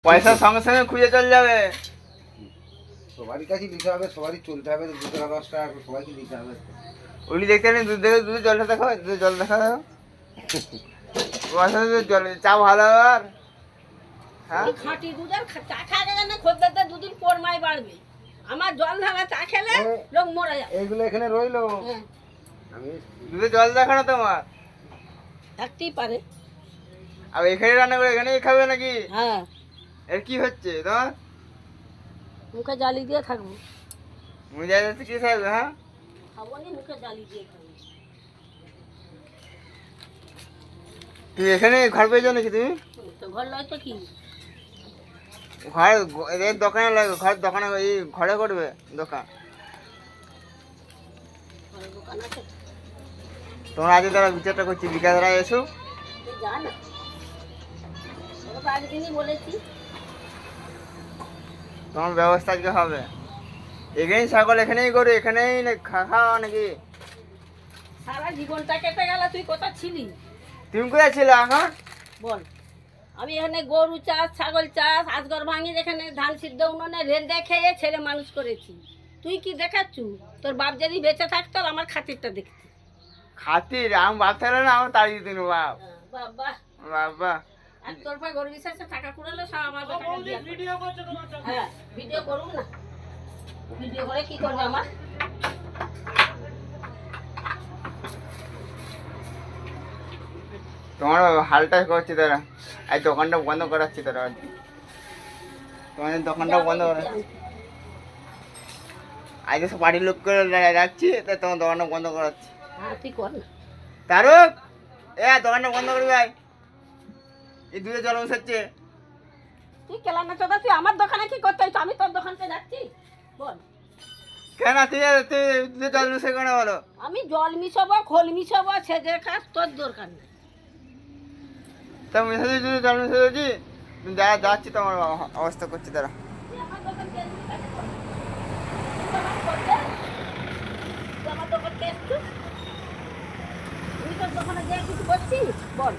পয়সা সঙ্গে সঙ্গে খুঁজে চলে যাবে। সবারই কাছে দিতে হবে, সবারই চলতে হবে, 2 টাকা 10 টাকা করে সবাইকে দিতে হবে। উনি দেখতে নেই দুধ দেখে দুধ জলটা দেখো, দুধ জল দেখা দেখো পয়সা জল চা ভালো আর হ্যাঁ খাঁটি দুধের চা খাওয়া না, খদ্দেরদের দুদিন পর মাই বাড়বে। আমার জল ঢালা চা খেলে লোক মরে যায়। এইগুলো এখানে রইলো, আমি দুধে জল দেখো না তোমার, থাকতেই পারে। আর এখানে রান্না করে এখানেই খাবে নাকি? হ্যাঁ, এর কি হচ্ছে তোমার? মুখে জালি দিয়ে থাকবো। মজা যাচ্ছে কি খাবে? হ্যাঁ খাবো নি, মুখে জালি দিয়ে খাবো। তুমি এখানে ঘর পেয়েছো নাকি তুমি? তো ঘর নয় তো কি, ঘর এর দোকানে লাগবে, ঘর দোকানে এই ঘরে করবে দোকান। ঘরে দোকান আছে। তোমরা আজকে তারা বিচারটা করছি, বিকাশরা এসো তুই যা না, তোকে তো একদিনই বলেছি। তোমার ব্যবস্থা আজকে হবে। এখানেই ছাগল এখানেই করো, এখানেই খাওয়া নাকি? সারা জীবনটা কেটে গেল, তুই কোথায় ছিলি তুমি কোথায় ছিলে এখন? বল? আমি এখানে গরু চাষ, ছাগল চাষ, আজগর ভাঙি, যেখানে ধান সিদ্ধ উনুনে রেঁধে খেয়ে ছেলে মানুষ করেছি। তুই কি দেখাচ্ছু? তোর বাপ যদি বেঁচে থাকতো আমার খাতিরটা দেখতি। খাতির আমি ভাবতে না, আমার তাড়িয়ে দিন বাপ। বাবা বাবা আর তোর পা গরু বিশ্বাসে টাকা কুড়ালো সব আমার বেটাকে দিয়ে হ্যাঁ, ভিডিও করুন না। ভিডিও করে কি করবে আমার? তোমার হালটা করছি তারা, এই দোকানটা বন্ধ করাচ্ছি তারা, তোমাদের দোকানটা বন্ধ করা আজকে সব বাড়ির লোক করে রাখছি, তাই তোমার দোকানটা বন্ধ করাচ্ছি। হ্যাঁ, তুই কর না। তারক দোকানটা বন্ধ করবি ভাই, এই দুধে জল বসাচ্ছে। তুই কেলানা চোদা, তুই আমার দোকানে কি করতে হইতো? আমি তোর দোকানকে যাচ্ছি, বল? কেন তুই দুধে জল বসে কেন বলো? আমি জল মিশাবো, খোল মিশাবো, সেজে খাস, তোর দরকার নেই। তা মিশাচ্ছি, দুধে জল মিশে দিচ্ছি, যাচ্ছি তোমার অবস্থা করছি তারা। তুই আমার দোকানকে এসছিস কেন? তুই আমার করতে? তুই আমার দোকানকে এসছিস? তুই তোর দোকানে গিয়ে কিছু করছিস, বল?